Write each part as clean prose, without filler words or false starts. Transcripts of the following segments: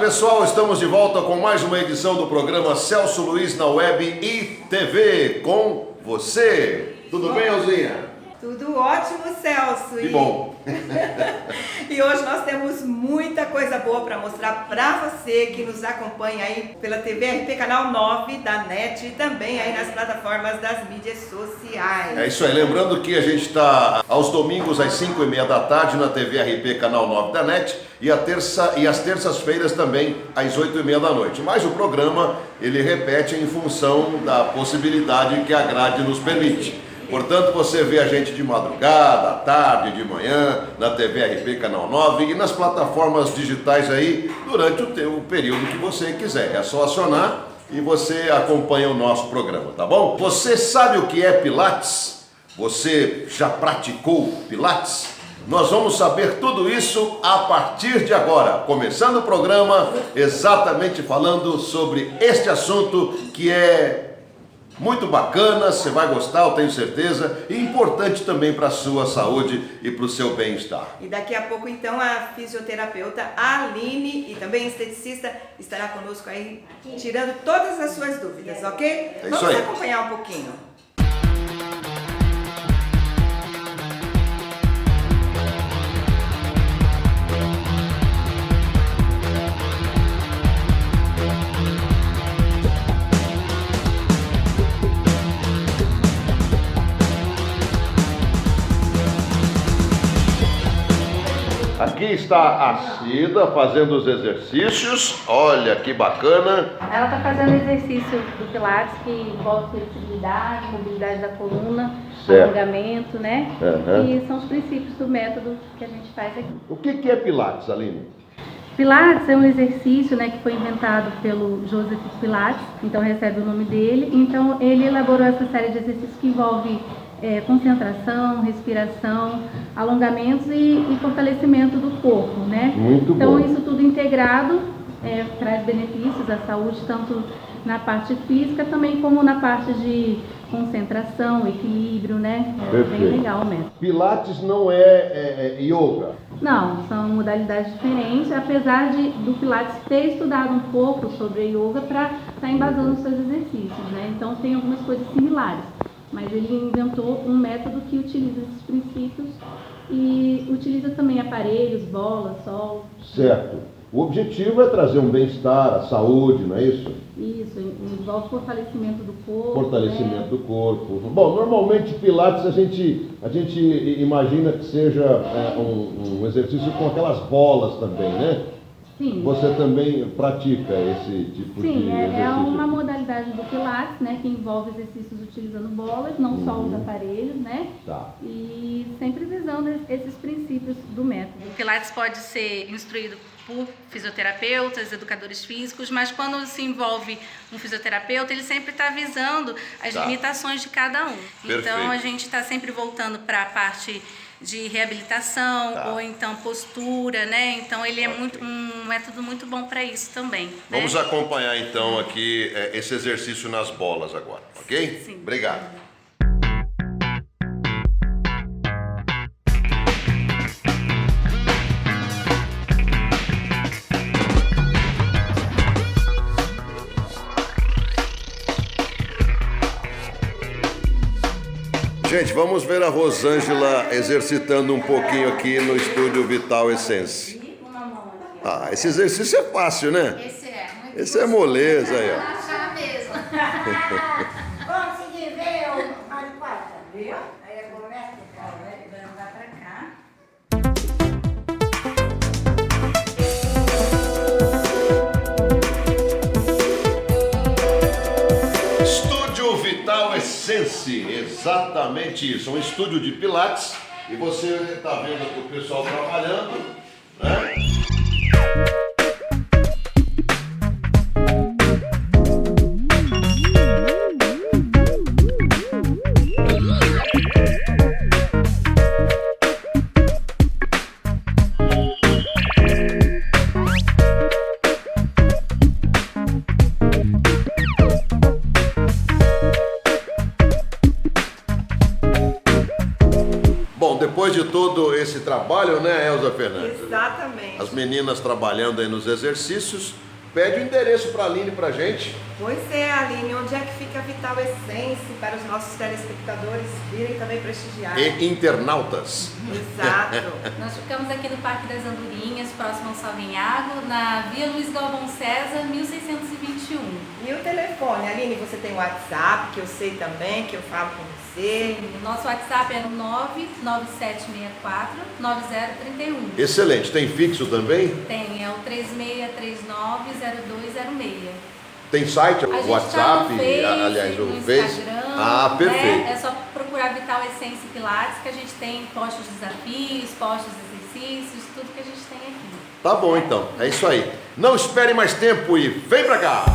pessoal, estamos de volta com mais uma edição do programa Celso Luiz na Web e TV com você. Tudo bem, Elzinha? Tudo ótimo, Celso. Que bom. E hoje nós temos muita coisa boa para mostrar para você que nos acompanha aí pela TV RP Canal 9 da NET e também aí nas plataformas das mídias sociais. É isso aí, lembrando que a gente está aos domingos às 5h30 da tarde na TV RP Canal 9 da NET e às terças-feiras também às 8h30 da noite. Mas o programa ele repete em função da possibilidade que a grade nos permite. Portanto, você vê a gente de madrugada, à tarde, de manhã, na TV RP Canal 9 e nas plataformas digitais aí durante o período que você quiser. É só acionar e você acompanha o nosso programa, tá bom? Você sabe o que é Pilates? Você já praticou Pilates? Nós vamos saber tudo isso a partir de agora, começando o programa exatamente falando sobre este assunto que é muito bacana, você vai gostar, eu tenho certeza, e importante também para a sua saúde e para o seu bem-estar. E daqui a pouco, então, a fisioterapeuta Aline e também esteticista estará conosco aí, tirando todas as suas dúvidas, ok? É isso Vamos aí. acompanhar um pouquinho. Aqui está a Cida fazendo os exercícios, olha que bacana. Ela está fazendo exercício do Pilates que envolve flexibilidade, mobilidade da coluna, Certo. alongamento, né? Uhum. E são os princípios do método que a gente faz aqui. O que é Pilates, Aline? Pilates é um exercício, né, que foi inventado pelo Joseph Pilates, então recebe o nome dele. Então ele elaborou essa série de exercícios que envolve concentração, respiração, alongamentos e fortalecimento do corpo, né? Muito então, bom. isso tudo integrado traz benefícios à saúde, tanto na parte física também como na parte de concentração, equilíbrio, né? É Perfeito. bem legal mesmo. Pilates não é yoga. Não, são modalidades diferentes, apesar do Pilates ter estudado um pouco sobre yoga para estar embasando os seus exercícios, né? Então tem algumas coisas similares. Mas ele inventou um método que utiliza esses princípios e utiliza também aparelhos, bolas, sol. Certo. O objetivo é trazer um bem-estar, a saúde, não é isso? Isso, envolve fortalecimento do corpo. Fortalecimento do corpo. Bom, normalmente Pilates a gente imagina que seja um exercício com aquelas bolas também, né? Sim. Você também pratica esse tipo de Sim, exercício? é uma modalidade do Pilates, né, que envolve exercícios utilizando bolas, não só os aparelhos, né? Tá. E sempre visando esses princípios do método. O Pilates pode ser instruído por fisioterapeutas, educadores físicos, mas quando se envolve um fisioterapeuta, ele sempre está visando as limitações de cada um. Perfeito. Então a gente está sempre voltando para a parte de reabilitação ou então postura, né? Então ele é um método muito bom para isso também. Vamos acompanhar então aqui esse exercício nas bolas agora, ok? Sim. Obrigado. Gente, vamos ver a Rosângela exercitando um pouquinho aqui no estúdio Vital Essence. Ah, esse exercício é fácil, né? Esse é moleza aí, ó. Relaxar mesmo. Consegui ver o Mário Quarta, viu? Aí começa a andar pra cá. Estúdio Vital Essence, exatamente isso. Um estúdio de Pilates e você está vendo aqui o pessoal trabalhando, né? Depois de de todo esse trabalho, né, Elza Fernandes? Exatamente. As meninas trabalhando aí nos exercícios. Pede o endereço para a Aline pra gente. Pois é, Aline, onde é que fica a Vital Essence para os nossos telespectadores virem também prestigiar? E internautas. Exato. Nós ficamos aqui no Parque das Andorinhas, próximo ao Salvinhago, na Via Luiz Galvão César, 1621. E o telefone, Aline, você tem o WhatsApp, que eu sei também, que eu falo com você. O nosso WhatsApp é 99764-9031. Excelente. Tem fixo também? Tem, é o 3639-0206. Tem site, A gente WhatsApp, tá no Face, aliás, no o Face. Instagram, Ah, perfeito. né? É só procurar Vital Essence Pilates, que a gente tem postos de desafios, postos de exercícios, tudo que a gente tem aqui. Tá bom, então. É isso aí. Não espere mais tempo e vem pra cá.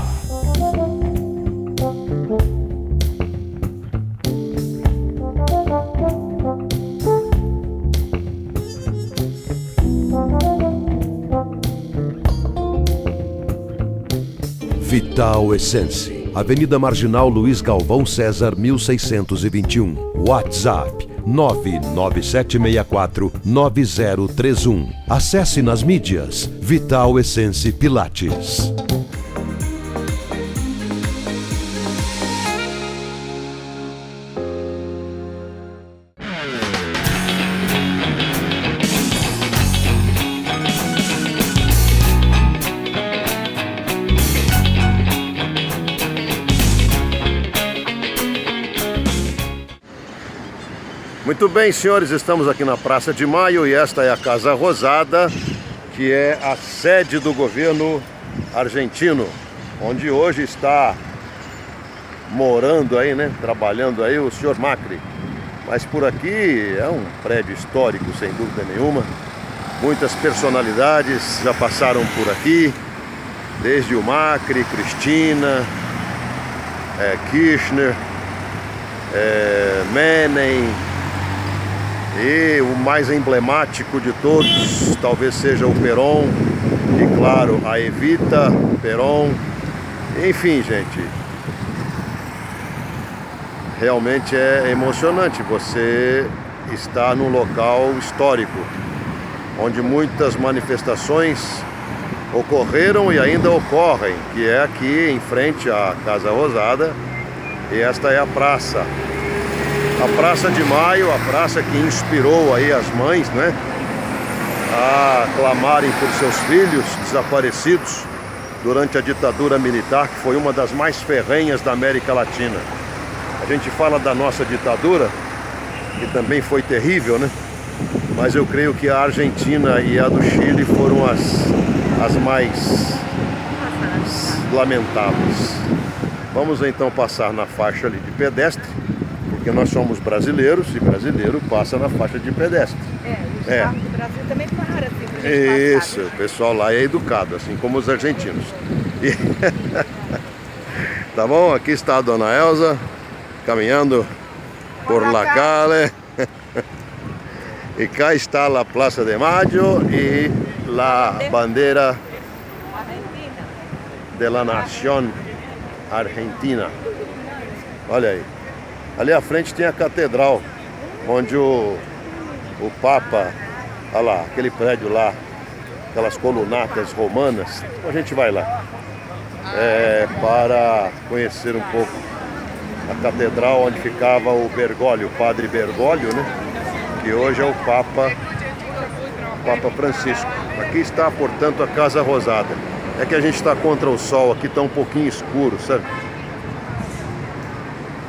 Vital Essence, Avenida Marginal Luiz Galvão César, 1621. WhatsApp 99764-9031. Acesse nas mídias Vital Essence Pilates. Muito bem, senhores, estamos aqui na Praça de Maio e esta é a Casa Rosada, que é a sede do governo argentino, onde hoje está morando aí, né, trabalhando aí o senhor Macri. Mas por aqui é um prédio histórico, sem dúvida nenhuma. Muitas personalidades já passaram por aqui, desde o Macri, Cristina, Kirchner, Menem. E o mais emblemático de todos talvez seja o Perón, e claro, a Evita Perón. Enfim, gente, realmente é emocionante você estar num local histórico, onde muitas manifestações ocorreram e ainda ocorrem, que é aqui em frente à Casa Rosada, e esta é a praça. A Praça de Maio, a praça que inspirou aí as mães, né, a clamarem por seus filhos desaparecidos durante a ditadura militar, que foi uma das mais ferrenhas da América Latina. A gente fala da nossa ditadura, que também foi terrível, né? Mas eu creio que a Argentina e a do Chile foram as mais lamentáveis. Vamos então passar na faixa ali de pedestre, porque nós somos brasileiros e brasileiro passa na faixa de pedestre. Os carros do Brasil também param assim pra gente Isso, passar, né? o pessoal lá é educado, assim como os argentinos. Tá bom? Aqui está a dona Elza, caminhando por la calle. E cá está a Plaza de Mayo e a bandeira de la Nación Argentina. Olha aí. Ali à frente tem a catedral, onde o Papa, olha lá, aquele prédio lá, aquelas colunatas romanas. A gente vai lá para conhecer um pouco a catedral onde ficava o Bergoglio, o padre Bergoglio, né? Que hoje é o Papa Francisco. Aqui está, portanto, a Casa Rosada. É que a gente está contra o sol, aqui está um pouquinho escuro, sabe?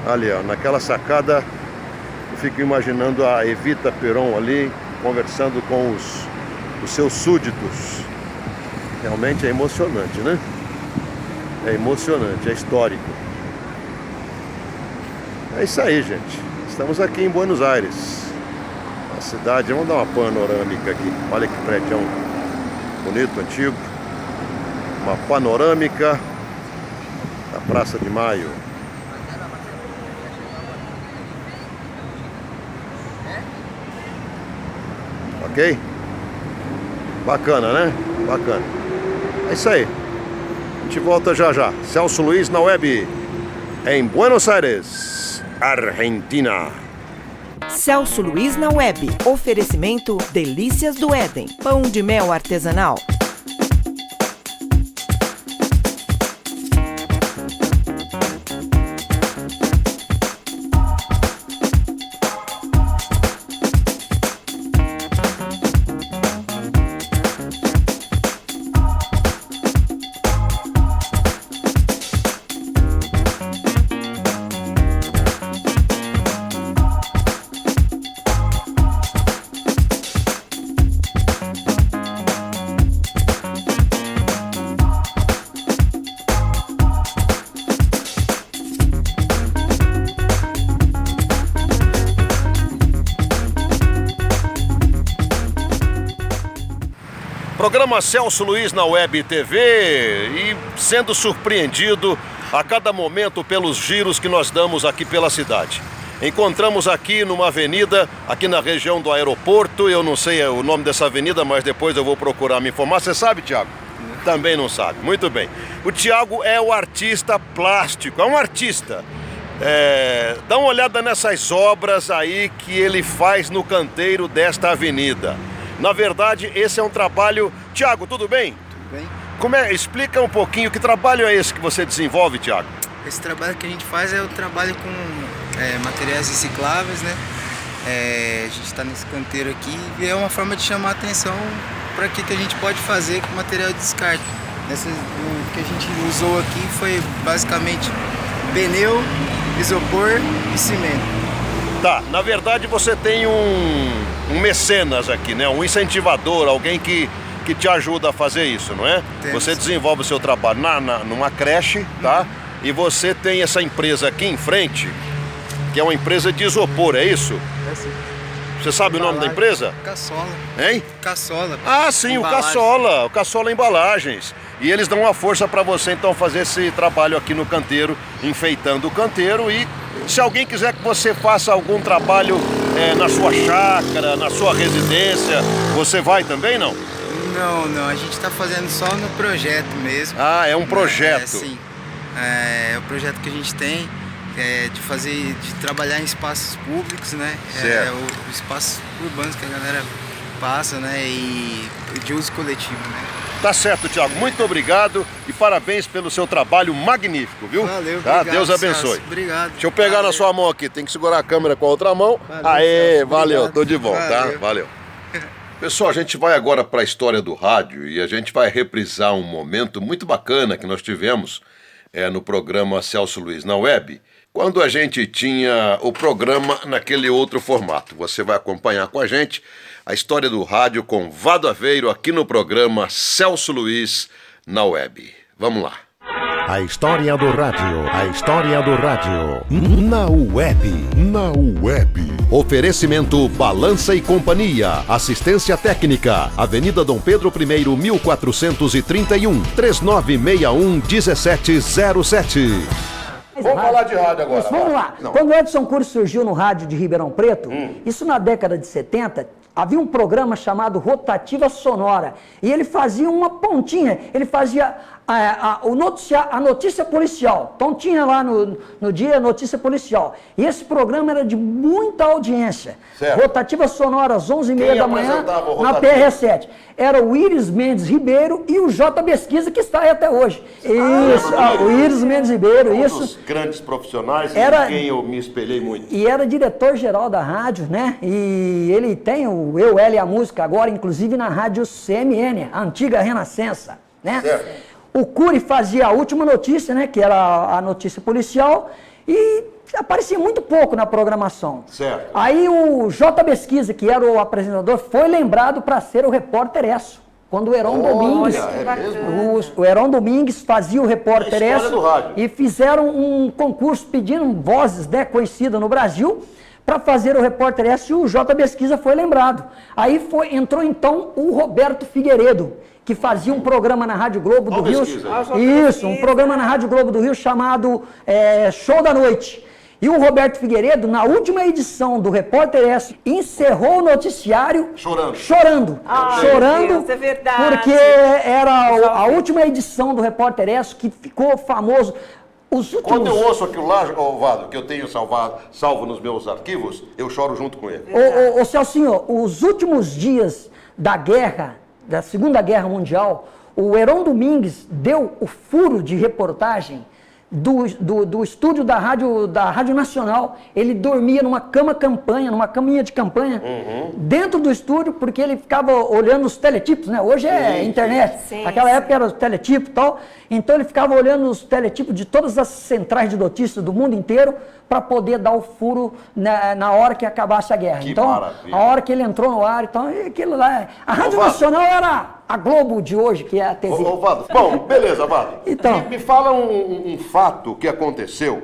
Ali, ó, naquela sacada, eu fico imaginando a Evita Perón ali, conversando com os seus súditos. Realmente é emocionante, né? É emocionante, é histórico. É isso aí, gente. Estamos aqui em Buenos Aires. A cidade, vamos dar uma panorâmica aqui. Olha que prédio bonito, antigo. Uma panorâmica da Praça de Maio. Ok? Bacana, né? Bacana. É isso aí. A gente volta já já. Celso Luiz na web, em Buenos Aires, Argentina. Celso Luiz na Web. Oferecimento Delícias do Éden. Pão de mel artesanal. Programa Celso Luiz na Web TV e sendo surpreendido a cada momento pelos giros que nós damos aqui pela cidade. Encontramos aqui numa avenida, aqui na região do aeroporto, eu não sei o nome dessa avenida, mas depois eu vou procurar me informar. Você sabe, Tiago? Também não sabe. Muito bem. O Tiago é o artista plástico, é um artista. Dá uma olhada nessas obras aí que ele faz no canteiro desta avenida. Na verdade, esse é um trabalho... Tiago, tudo bem? Tudo bem. Explica um pouquinho, que trabalho é esse que você desenvolve, Tiago? Esse trabalho que a gente faz é o trabalho com materiais recicláveis, né? A gente está nesse canteiro aqui e é uma forma de chamar a atenção para o que a gente pode fazer com material de descarte. O que a gente usou aqui foi basicamente pneu, isopor e cimento. Tá, na verdade você tem um mecenas aqui, né? Um incentivador, alguém que te ajuda a fazer isso, não é? Temos. Você desenvolve o seu trabalho numa creche, tá? E você tem essa empresa aqui em frente, que é uma empresa de isopor, é isso? É sim. Você sabe o nome da empresa? Caçola. Hein? Caçola. Ah, sim, o Caçola Embalagens. E eles dão uma força para você então fazer esse trabalho aqui no canteiro, enfeitando o canteiro. E se alguém quiser que você faça algum trabalho na sua chácara, na sua residência, você vai também, não? Não, a gente está fazendo só no projeto mesmo. Ah, é um projeto. Sim. É o projeto que a gente tem de trabalhar em espaços públicos, né? Certo. Os espaços urbanos que a galera passa, né? E de uso coletivo, né? Tá certo, Tiago. Muito obrigado e parabéns pelo seu trabalho magnífico, viu? Valeu, tá? obrigado. Deus abençoe. Celso, obrigado. Deixa eu pegar na sua mão aqui. Tem que segurar a câmera com a outra mão. Valeu, Aê, Celso, valeu. obrigado. Tô de volta, Valeu. tá? Valeu. Pessoal, a gente vai agora para a história do rádio e a gente vai reprisar um momento muito bacana que nós tivemos no programa Celso Luiz na Web, quando a gente tinha o programa naquele outro formato. Você vai acompanhar com a gente a história do rádio com Vado Aveiro aqui no programa Celso Luiz na Web. Vamos lá. A história do rádio, a história do rádio. Na web. Oferecimento Balança e Companhia. Assistência técnica. Avenida Dom Pedro I, 1431. 3961-1707. Vamos falar de rádio agora. Isso, vamos lá. Não. Quando o Edson Cury surgiu no rádio de Ribeirão Preto, isso na década de 70, havia um programa chamado Rotativa Sonora. E ele fazia uma pontinha, ele fazia a notícia policial. Então tinha lá no dia notícia policial. E esse programa era de muita audiência. Certo. Rotativa Sonora às 11h30 Quem da manhã apresentava o na Rotativa? PRS7. Era o Íris Mendes Ribeiro e o J. Pesquisa, que está aí até hoje. Isso, o Íris Mendes Ribeiro, Um isso. dos grandes profissionais Era- em quem eu me espelhei muito. E era diretor-geral da rádio, né? E ele tem o Eu, Ela e a Música agora, inclusive na rádio CMN, a antiga Renascença, né? Certo. O Cury fazia a última notícia, né? Que era a notícia policial e aparecia muito pouco na programação. Certo. Aí o J. Pesquisa, que era o apresentador, foi lembrado para ser o repórter Esso. Quando o Heron Domingues, é mesmo? o Heron Domingues fazia o repórter É a história Esso do rádio. e fizeram um concurso pedindo vozes, né, conhecidas no Brasil para fazer o repórter Esso, e o J. Pesquisa foi lembrado. Aí entrou então o Roberto Figueiredo, que fazia um programa na Rádio Globo do Rio. Pesquisa. Isso, um programa na Rádio Globo do Rio chamado Show da Noite. E o Roberto Figueiredo, na última edição do Repórter S, encerrou o noticiário Chorando. chorando, Deus, é verdade. porque era a última edição do Repórter S que ficou famoso. Os últimos... Quando eu ouço aquilo lá, Vado, que eu tenho salvo nos meus arquivos, eu choro junto com ele. Ô Celcinho, os últimos dias da guerra, da Segunda Guerra Mundial, o Heron Domingues deu o furo de reportagem do estúdio da Rádio Nacional. Ele dormia numa caminha de campanha, dentro do estúdio, porque ele ficava olhando os teletipos, né? Hoje é internet, naquela época era os teletipos e tal. Então ele ficava olhando os teletipos de todas as centrais de notícias do mundo inteiro para poder dar o furo na hora que acabasse a guerra. Que então, maravilha. a hora que ele entrou no ar, então, aquilo lá... A Rádio Nacional era a Globo de hoje, que é a TV. Vado, bom, beleza, Vado. Então. Me fala um fato que aconteceu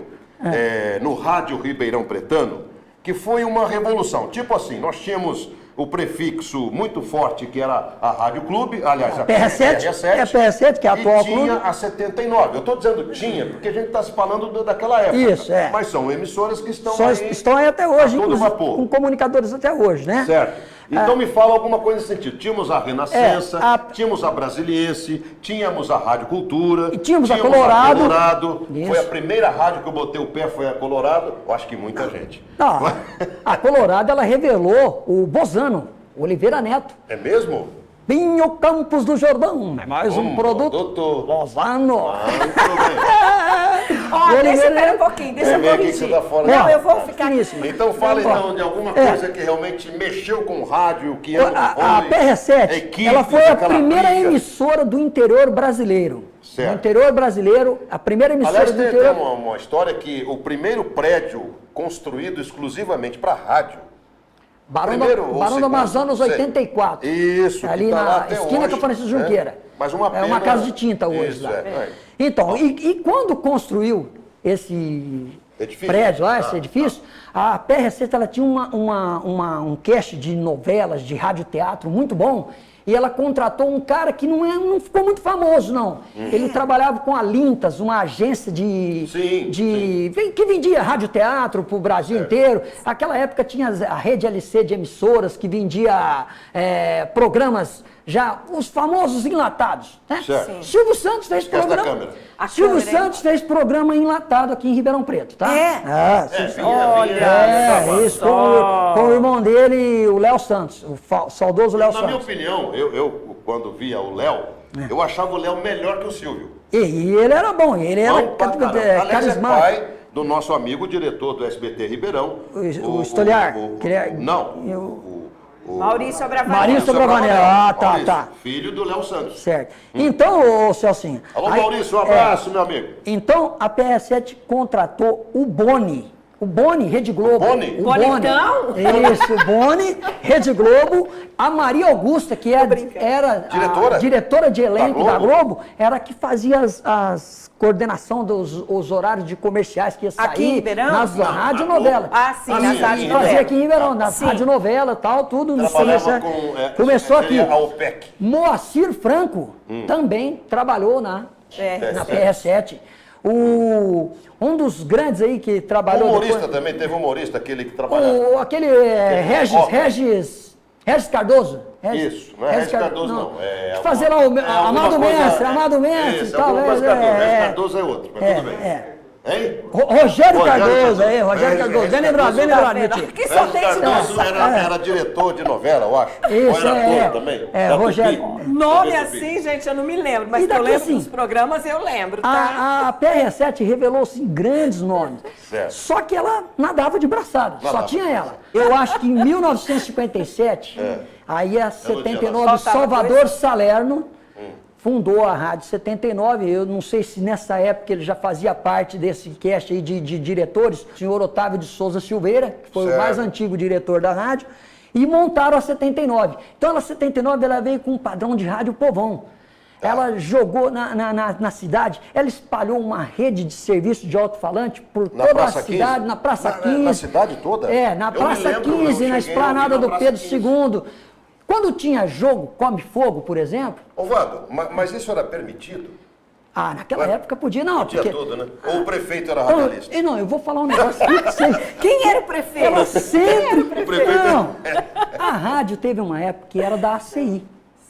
no Rádio Ribeirão Pretano, que foi uma revolução. Tipo assim, nós tínhamos o prefixo muito forte, que era a Rádio Clube, aliás, a PR7, é a PR7, que é a atual e tinha a 79. Eu estou dizendo tinha, porque a gente está se falando daquela época. Isso, é. Mas são emissoras que estão Estão aí até hoje, a todo inclusive, vapor. com comunicadores até hoje, né? Certo. Então me fala alguma coisa nesse sentido. Tínhamos a Renascença, tínhamos a Brasiliense, tínhamos a Rádio Cultura, e tínhamos a Colorado. Foi a primeira rádio que eu botei o pé, foi a Colorado. Eu acho que muita gente. Não, a Colorado, ela revelou o Bozano, Oliveira Neto. É mesmo? Pinho Campos do Jordão, é mais um produto. Bozano. Deixa eu um pouquinho, deixa eu corrigir. Não, eu vou ficar nisso. Então fala então de alguma coisa que realmente mexeu com o rádio, que ano a PR7, ela foi a primeira emissora do interior brasileiro. Certo. No interior brasileiro, a primeira emissora do interior... Aliás, tem uma história que o primeiro prédio construído exclusivamente para rádio, Barão do Amazonas 84. Isso, ali tá na esquina com a Francisco Junqueira. Mas uma pena, é uma casa de tinta hoje lá. Então, e quando construiu esse prédio lá, esse edifício, a PR7 ela tinha um cast de novelas, de radioteatro muito bom. E ela contratou um cara que não ficou muito famoso, não. Ele trabalhava com a Lintas, uma agência que vendia radioteatro para o Brasil inteiro. Naquela época tinha a rede LC de emissoras que vendia programas, já os famosos enlatados. Né? Silvio Santos fez programa. Silvio Santos fez programa enlatado aqui em Ribeirão Preto, tá? Isso, com o irmão dele, o Léo Santos, o saudoso Léo Santos. Na minha opinião, eu quando via o Léo, eu achava o Léo melhor que o Silvio. E ele era bom, ele era carismático. É pai do nosso amigo diretor do SBT Ribeirão. O Stoliar. Maurício Abravanel. Maurício Abravanel, tá. Filho do Léo Santos. Certo. Então, Celcinho... Alô, Maurício, um abraço, meu amigo. Então, a PS7 contratou o Boni. O Boni, Rede Globo. Boni? O Boni. Isso, o Boni, Rede Globo. A Maria Augusta, que era a diretora de elenco da Globo, era a que fazia as coordenação dos horários de comerciais que ia sair aqui em Ribeirão? Nas radionovelas. Nas radionovelas. Fazia aqui em Ribeirão, nas radionovelas e tal, tudo. Começou aqui. Moacir Franco também trabalhou na PR7. Um dos grandes aí que trabalhou... Humorista também, teve humorista, aquele que trabalhava... Aquele Regis Cardoso. Isso, não é Regis Cardoso, não. Fazer lá o Amado Mestre e tal. Regis Cardoso é outro, mas tudo bem. Hein? Rogério Cardoso, Rogério Cardoso. Bem lembrado, meu tio. Que só tem esse Cardoso era diretor de novela, eu acho. Isso, era ator também. Rogério. Nome assim, gente, eu não me lembro, mas eu lembro dos programas, eu lembro, tá? A PR7 revelou, assim, grandes nomes. Certo. Só que ela nadava de braçada, só tinha ela. Eu acho que em 1957, aí a 79, Salvador Salerno fundou a Rádio 79, eu não sei se nessa época ele já fazia parte desse cast aí de diretores, o senhor Otávio de Souza Silveira, que foi o mais antigo diretor da rádio, e montaram a 79. Então a 79 ela veio com um padrão de rádio povão. Ela jogou na cidade, ela espalhou uma rede de serviço de alto-falante por toda a cidade, na Praça 15. Na cidade toda? Na Praça 15, na esplanada do Pedro II. Quando tinha jogo Come Fogo, por exemplo... Vado, mas isso era permitido? Naquela época podia, não. Podia tudo, né? Ou o prefeito era radialista? Não, eu vou falar um negócio. Quem era o prefeito? Ela sempre... O prefeito A rádio teve uma época que era da ACI.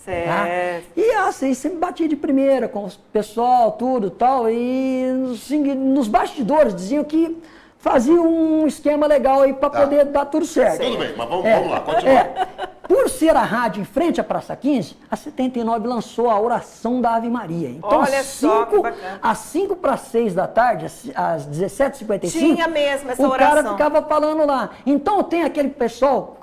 Certo. E assim, sempre batia de primeira com o pessoal, tudo tal, e assim, nos bastidores diziam que fazia um esquema legal aí para poder dar tudo certo. Tudo bem, mas vamos lá, continua. Por ser a rádio em frente à Praça 15, a 79 lançou a oração da Ave Maria. Então, Olha só que bacana. às 5 para 6 da tarde, às 17h55, Tinha mesmo essa o cara oração. ficava falando lá. Então, tem aquele pessoal...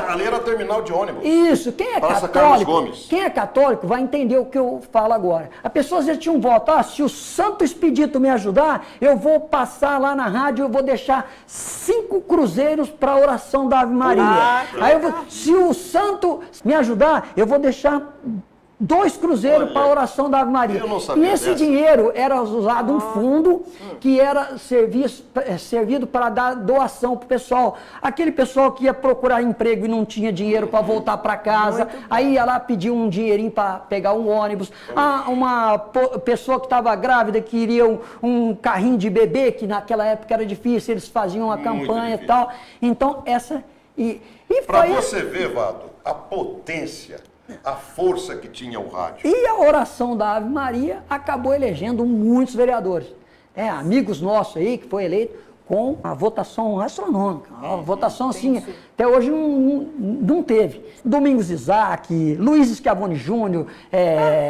Ali era terminal de ônibus. Isso, quem é Praça Carlos católico, Gomes. quem é católico vai entender o que eu falo agora. A pessoa às vezes tinha um voto, se o Santo Expedito me ajudar, eu vou passar lá na rádio, eu vou deixar 5 cruzeiros para a oração da Ave Maria. Se o Santo me ajudar, eu vou deixar 2 cruzeiros para a oração da Ave Maria. Eu não sabia E esse dessa. dinheiro era usado um fundo que era servido para dar doação para o pessoal. Aquele pessoal que ia procurar emprego e não tinha dinheiro para voltar para casa, aí ia lá pedir um dinheirinho para pegar um ônibus. Uma pessoa que estava grávida queria um carrinho de bebê, que naquela época era difícil, eles faziam uma campanha e tal. Então, essa... Para você ver, Vado, a potência, a força que tinha o rádio. E a oração da Ave Maria acabou elegendo muitos vereadores. Amigos nossos aí, que foi eleito com a votação astronômica. Uma votação assim, até hoje não teve. Domingos Isaac, Luiz Schiavone Júnior.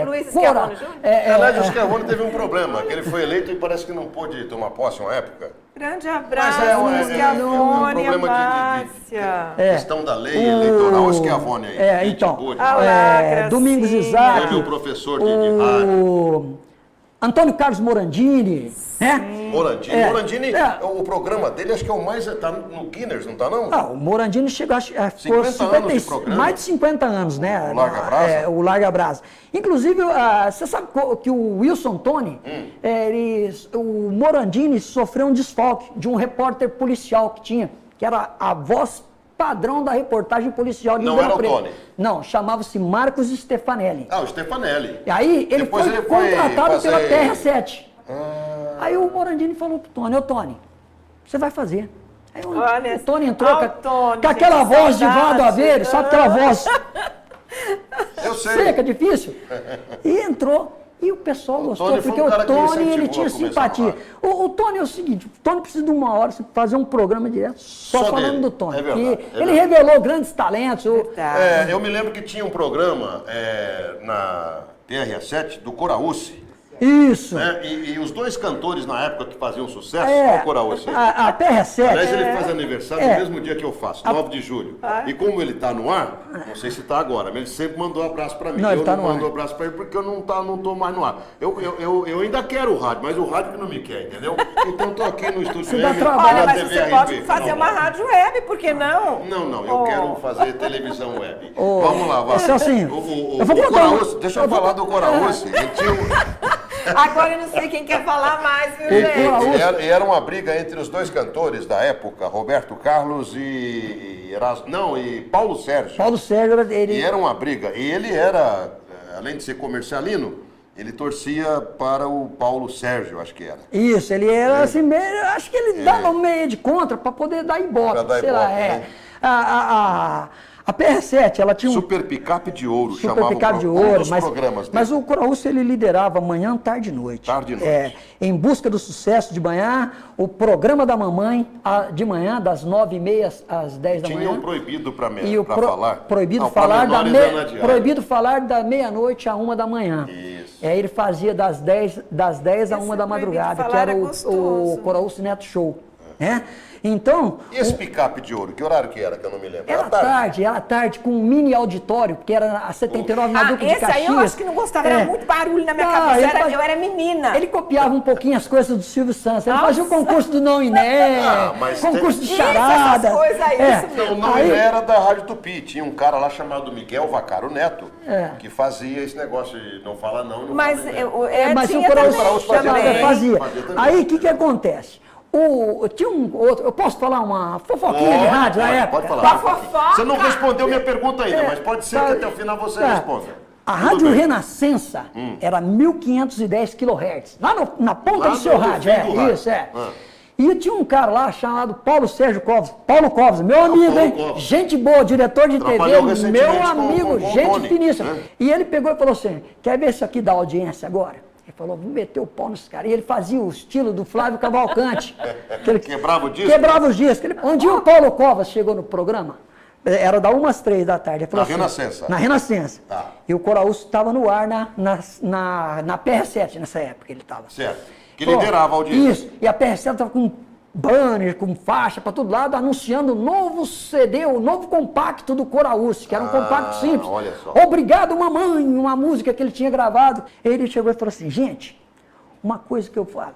Luiz Schiavone Júnior? Aliás, o Schiavone teve um problema, que ele foi eleito e parece que não pôde tomar posse uma época. Grande abraço, Mas Schiavone, problema de Márcia. questão da lei eleitoral, o Schiavone aí. Então, Gracinha. Domingos Isaac. Foi meu professor de rádio. Antônio Carlos Morandini, né? Morandini, o programa dele acho que é o mais... Tá no Guinness, não tá não? O Morandini chegou a 50 anos de programa. mais de 50 anos, né? O Larga Brasa? O Larga Brasa. Inclusive, você sabe que o Wilson Tony, o Morandini sofreu um desfalque de um repórter policial que tinha, que era a voz padrão da reportagem policial de Ribeirão Preto. Não era o Tony? Não, chamava-se Marcos Stefanelli. O Stefanelli. E aí ele Depois foi ele foi contratado fazer... pela TR7. Aí o Morandini falou pro Tony, Tony, você vai fazer. Aí o Tony entrou com aquela voz de Vado Aveiro, sabe aquela voz Eu sei. seca, difícil? E entrou. E o pessoal gostou, Tony porque foi um cara o que Tony me ele incentivou tinha a começar simpatia. O Tony é o seguinte, o Tony precisa de uma hora fazer um programa direto só falando dele. do Tony. É verdade, Ele revelou grandes talentos. Eu me lembro que tinha um programa na TR7 do Coraúce. Isso. Né? E os 2 cantores na época que faziam sucesso, o Coraúce. A TR7. Aliás, ele faz aniversário no mesmo dia que eu faço, 9 de julho. E como ele está no ar, não sei se está agora, mas ele sempre mandou abraço para mim. Não, ele tá no ar. mando abraço para ele porque eu não tô mais no ar. Eu ainda quero o rádio, mas o rádio que não me quer, entendeu? Então estou aqui no estúdio dá M, trabalho. Olha, da mas TV você RP. pode fazer uma rádio web, por que não? Não, eu quero fazer televisão web. Vamos lá, vai. Celcinho, eu vou O contar Coraúce, deixa eu falar do Coraúce. Ele tinha Agora eu não sei quem quer falar mais, viu, gente? E era uma briga entre os 2 cantores da época, Roberto Carlos e Paulo Sérgio. Paulo Sérgio, E era uma briga. E ele era, além de ser comercialino, ele torcia para o Paulo Sérgio, acho que era. Isso, ele era assim, meio, acho que ele dava meio de contra para poder dar ibope, Pra dar sei ibope, lá, né? A PR7, ela tinha um Super Picape de Ouro, Super chamava Picape de um Ouro, dos programas dele. mas o Coraúce ele liderava manhã, tarde e noite. Tarde e noite. Em busca do sucesso de manhã, o programa da mamãe de manhã, das 9h30 às 10 da manhã. Tinham proibido para falar. Proibido, Não, falar pra proibido falar da meia-noite à 1 da manhã. Isso. Ele fazia das 10 à 1 da madrugada, que era o Coraúce Neto Show. Né? Então... E esse picape de ouro, que horário que era, que eu não me lembro? Era tarde, com um mini auditório, porque era a 79 na Duque de Esse Caxias. aí eu acho que não gostava, era muito barulho na minha cabeça, eu era menina. Ele copiava um pouquinho as coisas do Silvio Santos, ele fazia o concurso do Não Iné, concurso de charada. Essas coisas aí, isso Não, Não Iné era da Rádio Tupi, tinha um cara lá chamado Miguel Vacaro Neto, que fazia esse negócio de não fala não mas fala mas tinha o Coraúce fazia. também. Aí o que acontece? Tinha um outro, eu posso falar uma fofoquinha de rádio na época? Pode falar. Fofoca. Você não respondeu minha pergunta ainda, mas pode ser que até o final você responda. A Rádio Renascença era 1510 kHz, lá na ponta do seu rádio, isso. E tinha um cara lá chamado Paulo Sérgio Covas. Paulo Covas, meu amigo, hein? Covas. Gente boa, diretor de Trabalhou TV, recentemente meu amigo, com o gente Tony, finíssima. né? E ele pegou e falou assim, quer ver isso aqui da audiência agora? Ele falou, vamos meter o pau nesse cara. E ele fazia o estilo do Flávio Cavalcante. Quebrava o disco? Quebrava os discos. Um dia o Paulo Covas chegou no programa, era da 1 às 3 da tarde. Ele falou Na Renascença. Na Renascença. Tá. E o Coraúcio estava no ar na PR7 nessa época ele estava. Certo. Que liderava a audiência. Isso. E a PR7 estava com banner, com faixa para todo lado, anunciando o novo CD, o novo compacto do Coraúcio, que era um compacto simples. Olha só. Obrigado, mamãe, uma música que ele tinha gravado. Ele chegou e falou assim, gente, uma coisa que eu falo,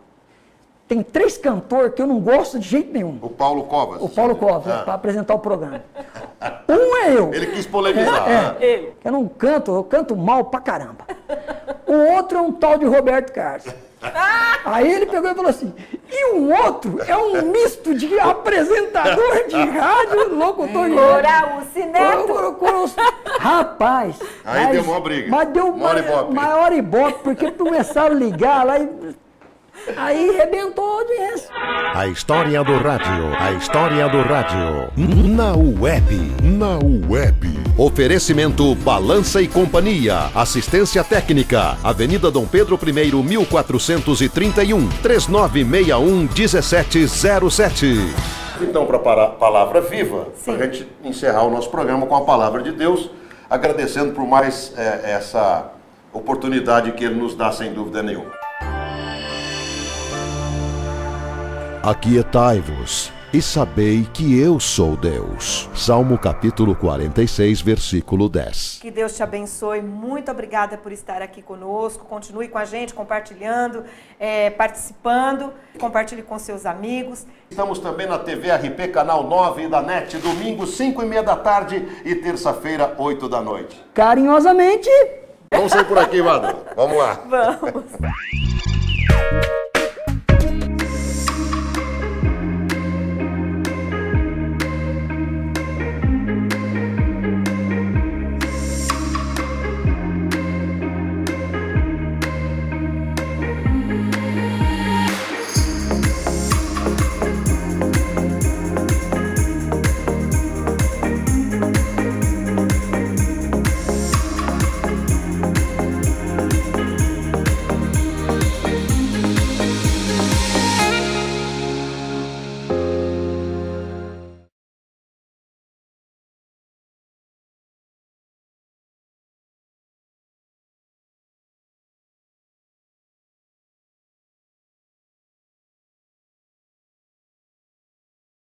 tem 3 cantores que eu não gosto de jeito nenhum. O Paulo Covas. O Paulo Covas, para apresentar o programa. Um é eu. Ele quis polemizar. Eu não canto, eu canto mal pra caramba. O outro é um tal de Roberto Carlos. Aí ele pegou e falou assim, e o outro é um misto de apresentador de rádio, locutor de rádio. Coraúcio Neto. Rapaz. Aí deu uma briga. Mas deu maior ibope, porque começaram a ligar lá e... Aí arrebentou a audiência. A história do rádio, a história do rádio. Na web. Oferecimento Balança e Companhia. Assistência técnica. Avenida Dom Pedro I, 1431. 3961-1707. Então, para a palavra viva, para a gente encerrar o nosso programa com a palavra de Deus, agradecendo por mais essa oportunidade que Ele nos dá, sem dúvida nenhuma. Aquietai-vos e sabei que eu sou Deus. Salmo capítulo 46, versículo 10. Que Deus te abençoe. Muito obrigada por estar aqui conosco. Continue com a gente, compartilhando, participando. Compartilhe com seus amigos. Estamos também na TV RP, canal 9 da NET, domingo, 5h30 da tarde e terça-feira, 8 da noite. Carinhosamente. Vamos sair por aqui, Vado. Vamos lá. Vamos.